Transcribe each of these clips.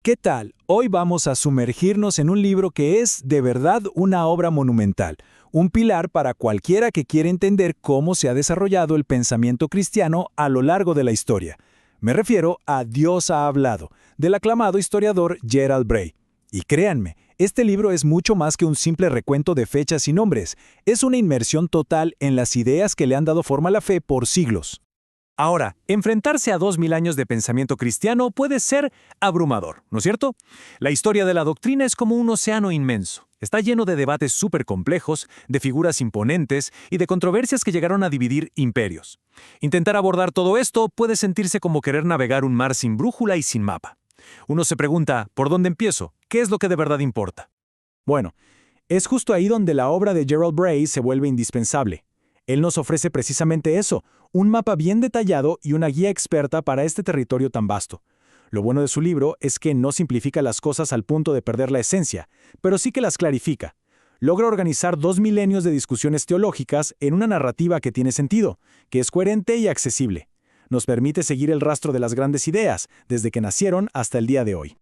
¿Qué tal? Hoy vamos a sumergirnos en un libro que es de verdad una obra monumental, un pilar para cualquiera que quiera entender cómo se ha desarrollado el pensamiento cristiano a lo largo de la historia. Me refiero a Dios ha hablado, del aclamado historiador Gerald Bray. Y créanme, este libro es mucho más que un simple recuento de fechas y nombres, es una inmersión total en las ideas que le han dado forma a la fe por siglos. Ahora, enfrentarse a 2000 años de pensamiento cristiano puede ser abrumador, ¿no es cierto? La historia de la doctrina es como un océano inmenso. Está lleno de debates súper complejos, de figuras imponentes y de controversias que llegaron a dividir imperios. Intentar abordar todo esto puede sentirse como querer navegar un mar sin brújula y sin mapa. Uno se pregunta, ¿por dónde empiezo? ¿Qué es lo que de verdad importa? Bueno, es justo ahí donde la obra de Gerald Bray se vuelve indispensable. Él nos ofrece precisamente eso, un mapa bien detallado y una guía experta para este territorio tan vasto. Lo bueno de su libro es que no simplifica las cosas al punto de perder la esencia, pero sí que las clarifica. Logra organizar 2 milenios de discusiones teológicas en una narrativa que tiene sentido, que es coherente y accesible. Nos permite seguir el rastro de las grandes ideas, desde que nacieron hasta el día de hoy.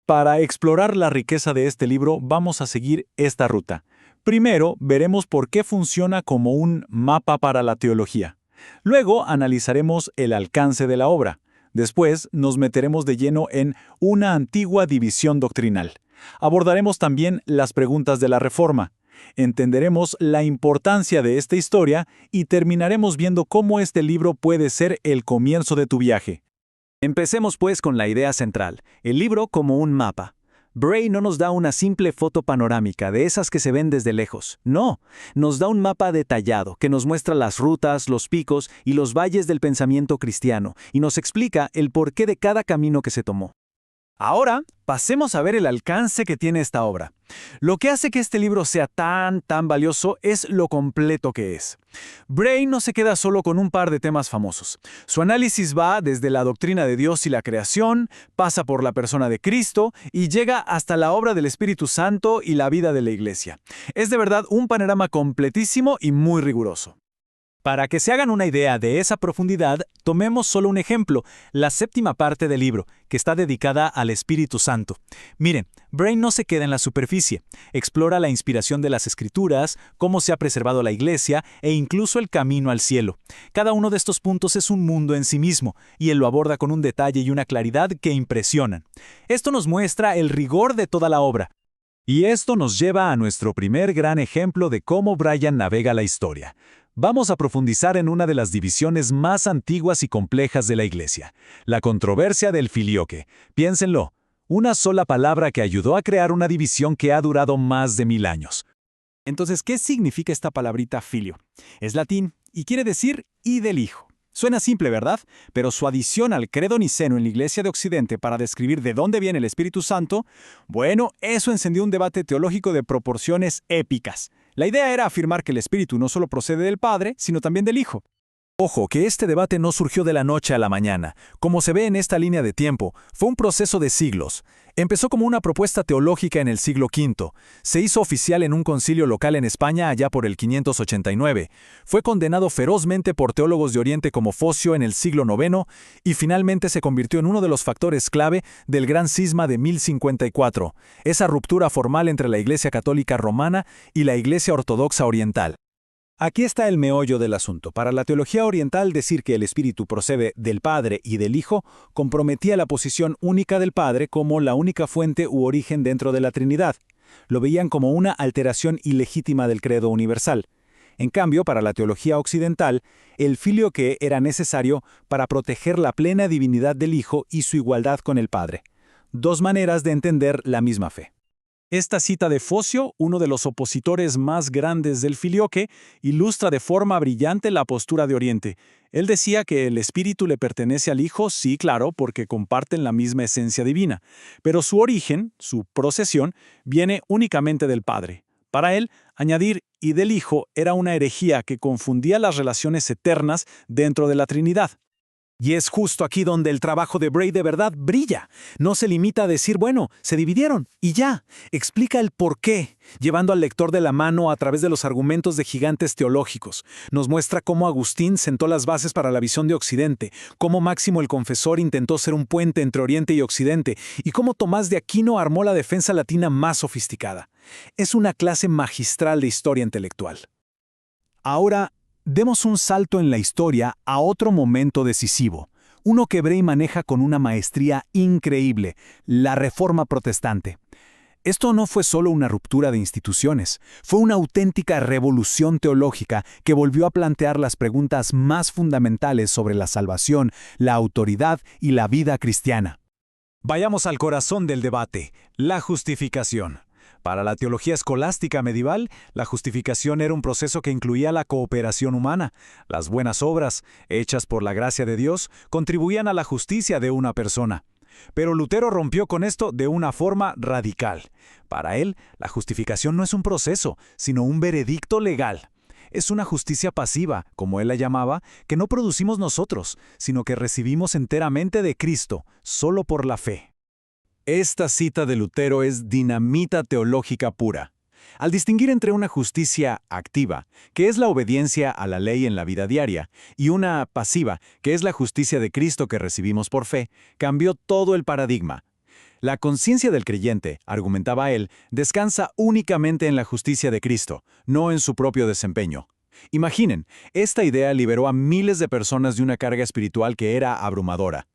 Para explorar la riqueza de este libro vamos a seguir esta ruta. Primero, veremos por qué funciona como un mapa para la teología. Luego, analizaremos el alcance de la obra. Después, nos meteremos de lleno en una antigua división doctrinal. Abordaremos también las preguntas de la Reforma. Entenderemos la importancia de esta historia y terminaremos viendo cómo este libro puede ser el comienzo de tu viaje. Empecemos pues con la idea central, el libro como un mapa. Bray no nos da una simple foto panorámica de esas que se ven desde lejos. No, nos da un mapa detallado que nos muestra las rutas, los picos y los valles del pensamiento cristiano y nos explica el porqué de cada camino que se tomó. Ahora, pasemos a ver el alcance que tiene esta obra. Lo que hace que este libro sea tan valioso es lo completo que es. Bray no se queda solo con un par de temas famosos. Su análisis va desde la doctrina de Dios y la creación, pasa por la persona de Cristo y llega hasta la obra del Espíritu Santo y la vida de la Iglesia. Es de verdad un panorama completísimo y muy riguroso. Para que se hagan una idea de esa profundidad, tomemos solo un ejemplo, la séptima parte del libro, que está dedicada al Espíritu Santo. Miren, Bray no se queda en la superficie, explora la inspiración de las Escrituras, cómo se ha preservado la Iglesia e incluso el camino al cielo. Cada uno de estos puntos es un mundo en sí mismo, y él lo aborda con un detalle y una claridad que impresionan. Esto nos muestra el rigor de toda la obra. Y esto nos lleva a nuestro primer gran ejemplo de cómo Brian navega la historia. Vamos a profundizar en una de las divisiones más antiguas y complejas de la Iglesia, la controversia del filioque. Piénsenlo, una sola palabra que ayudó a crear una división que ha durado más de 1000 años. Entonces, ¿qué significa esta palabrita filio? Es latín y quiere decir y del Hijo. Suena simple, ¿verdad? Pero su adición al credo niceno en la Iglesia de Occidente para describir de dónde viene el Espíritu Santo, bueno, eso encendió un debate teológico de proporciones épicas. La idea era afirmar que el Espíritu no solo procede del Padre, sino también del Hijo. Ojo, que este debate no surgió de la noche a la mañana. Como se ve en esta línea de tiempo, fue un proceso de siglos. Empezó como una propuesta teológica en el siglo V. Se hizo oficial en un concilio local en España allá por el 589. Fue condenado ferozmente por teólogos de Oriente como Focio en el siglo IX y finalmente se convirtió en uno de los factores clave del gran cisma de 1054, esa ruptura formal entre la Iglesia Católica Romana y la Iglesia Ortodoxa Oriental. Aquí está el meollo del asunto. Para la teología oriental, decir que el Espíritu procede del Padre y del Hijo comprometía la posición única del Padre como la única fuente u origen dentro de la Trinidad. Lo veían como una alteración ilegítima del credo universal. En cambio, para la teología occidental, el filioque era necesario para proteger la plena divinidad del Hijo y su igualdad con el Padre. Dos maneras de entender la misma fe. Esta cita de Focio, uno de los opositores más grandes del filioque, ilustra de forma brillante la postura de Oriente. Él decía que el Espíritu le pertenece al Hijo, sí, claro, porque comparten la misma esencia divina, pero su origen, su procesión, viene únicamente del Padre. Para él, añadir «y del Hijo» era una herejía que confundía las relaciones eternas dentro de la Trinidad. Y es justo aquí donde el trabajo de Bray de verdad brilla. No se limita a decir, bueno, se dividieron y ya. Explica el por qué, llevando al lector de la mano a través de los argumentos de gigantes teológicos. Nos muestra cómo Agustín sentó las bases para la visión de Occidente, cómo Máximo el Confesor intentó ser un puente entre Oriente y Occidente, y cómo Tomás de Aquino armó la defensa latina más sofisticada. Es una clase magistral de historia intelectual. Ahora, demos un salto en la historia a otro momento decisivo, uno que Bray maneja con una maestría increíble, la Reforma Protestante. Esto no fue solo una ruptura de instituciones, fue una auténtica revolución teológica que volvió a plantear las preguntas más fundamentales sobre la salvación, la autoridad y la vida cristiana. Vayamos al corazón del debate, la justificación. Para la teología escolástica medieval, la justificación era un proceso que incluía la cooperación humana. Las buenas obras, hechas por la gracia de Dios, contribuían a la justicia de una persona. Pero Lutero rompió con esto de una forma radical. Para él, la justificación no es un proceso, sino un veredicto legal. Es una justicia pasiva, como él la llamaba, que no producimos nosotros, sino que recibimos enteramente de Cristo, solo por la fe. Esta cita de Lutero es dinamita teológica pura. Al distinguir entre una justicia activa, que es la obediencia a la ley en la vida diaria, y una pasiva, que es la justicia de Cristo que recibimos por fe, cambió todo el paradigma. La conciencia del creyente, argumentaba él, descansa únicamente en la justicia de Cristo, no en su propio desempeño. Imaginen, esta idea liberó a miles de personas de una carga espiritual que era abrumadora.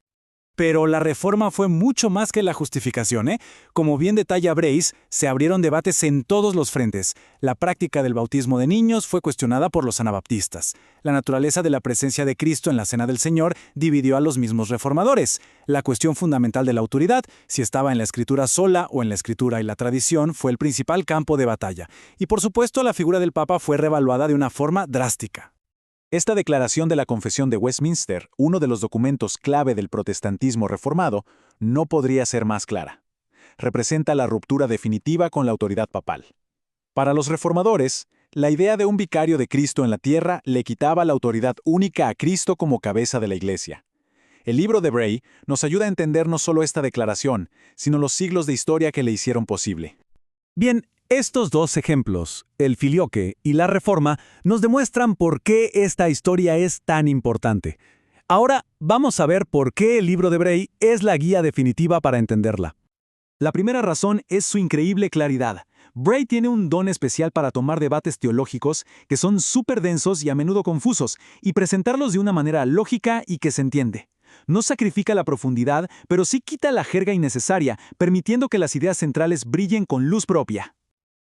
Pero la reforma fue mucho más que la justificación, ¿eh? Como bien detalla Brace, se abrieron debates en todos los frentes. La práctica del bautismo de niños fue cuestionada por los anabaptistas. La naturaleza de la presencia de Cristo en la Cena del Señor dividió a los mismos reformadores. La cuestión fundamental de la autoridad, si estaba en la Escritura sola o en la Escritura y la tradición, fue el principal campo de batalla. Y por supuesto, la figura del Papa fue revaluada de una forma drástica. Esta declaración de la Confesión de Westminster, uno de los documentos clave del protestantismo reformado, no podría ser más clara. Representa la ruptura definitiva con la autoridad papal. Para los reformadores, la idea de un vicario de Cristo en la tierra le quitaba la autoridad única a Cristo como cabeza de la Iglesia. El libro de Bray nos ayuda a entender no solo esta declaración, sino los siglos de historia que le hicieron posible. Bien, estos dos ejemplos, el filioque y la reforma, nos demuestran por qué esta historia es tan importante. Ahora vamos a ver por qué el libro de Bray es la guía definitiva para entenderla. La primera razón es su increíble claridad. Bray tiene un don especial para tomar debates teológicos que son súper densos y a menudo confusos, y presentarlos de una manera lógica y que se entiende. No sacrifica la profundidad, pero sí quita la jerga innecesaria, permitiendo que las ideas centrales brillen con luz propia.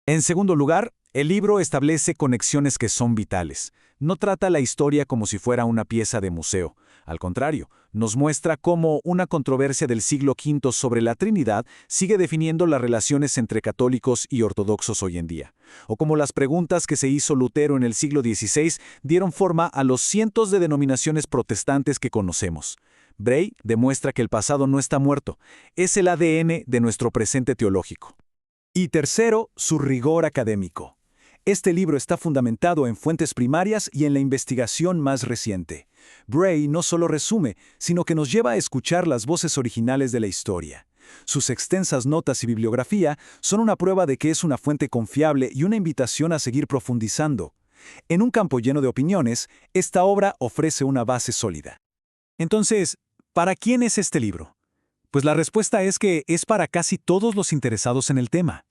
En segundo lugar, el libro establece conexiones que son vitales. No trata la historia como si fuera una pieza de museo. Al contrario, nos muestra cómo una controversia del siglo V sobre la Trinidad sigue definiendo las relaciones entre católicos y ortodoxos hoy en día, o cómo las preguntas que se hizo Lutero en el siglo XVI dieron forma a los cientos de denominaciones protestantes que conocemos. Bray demuestra que el pasado no está muerto, es el ADN de nuestro presente teológico. Y tercero, su rigor académico. Este libro está fundamentado en fuentes primarias y en la investigación más reciente. Bray no solo resume, sino que nos lleva a escuchar las voces originales de la historia. Sus extensas notas y bibliografía son una prueba de que es una fuente confiable y una invitación a seguir profundizando. En un campo lleno de opiniones, esta obra ofrece una base sólida. Entonces, ¿para quién es este libro? Pues la respuesta es que es para casi todos los interesados en el tema.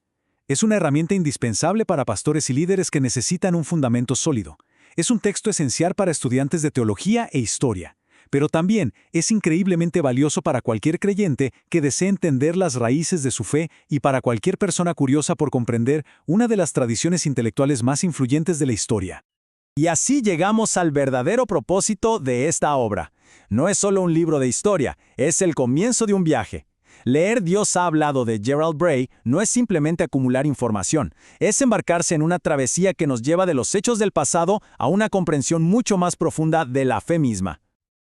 Es una herramienta indispensable para pastores y líderes que necesitan un fundamento sólido. Es un texto esencial para estudiantes de teología e historia, pero también es increíblemente valioso para cualquier creyente que desee entender las raíces de su fe y para cualquier persona curiosa por comprender una de las tradiciones intelectuales más influyentes de la historia. Y así llegamos al verdadero propósito de esta obra. No es solo un libro de historia, es el comienzo de un viaje. Leer Dios ha hablado de Gerald Bray no es simplemente acumular información, es embarcarse en una travesía que nos lleva de los hechos del pasado a una comprensión mucho más profunda de la fe misma.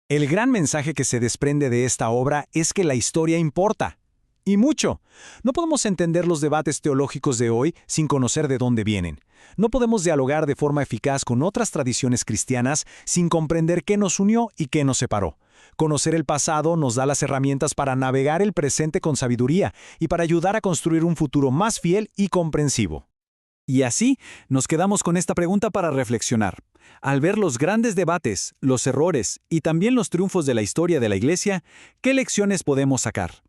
El gran mensaje que se desprende de esta obra es que la historia importa. Y mucho. No podemos entender los debates teológicos de hoy sin conocer de dónde vienen. No podemos dialogar de forma eficaz con otras tradiciones cristianas sin comprender qué nos unió y qué nos separó. Conocer el pasado nos da las herramientas para navegar el presente con sabiduría y para ayudar a construir un futuro más fiel y comprensivo. Y así, nos quedamos con esta pregunta para reflexionar. Al ver los grandes debates, los errores y también los triunfos de la historia de la Iglesia, ¿qué lecciones podemos sacar?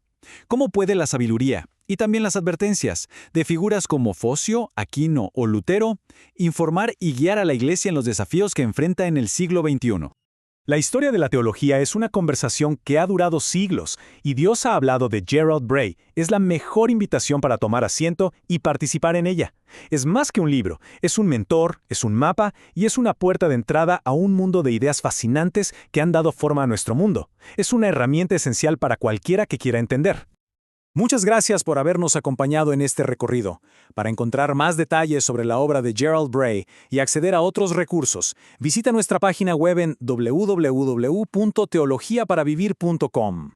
¿Cómo puede la sabiduría, y también las advertencias, de figuras como Focio, Aquino o Lutero, informar y guiar a la Iglesia en los desafíos que enfrenta en el siglo XXI? La historia de la teología es una conversación que ha durado siglos, y Dios ha hablado de Gerald Bray. Es la mejor invitación para tomar asiento y participar en ella. Es más que un libro, es un mentor, es un mapa y es una puerta de entrada a un mundo de ideas fascinantes que han dado forma a nuestro mundo. Es una herramienta esencial para cualquiera que quiera entender. Muchas gracias por habernos acompañado en este recorrido. Para encontrar más detalles sobre la obra de Gerald Bray y acceder a otros recursos, visita nuestra página web en www.teologiaparavivir.com.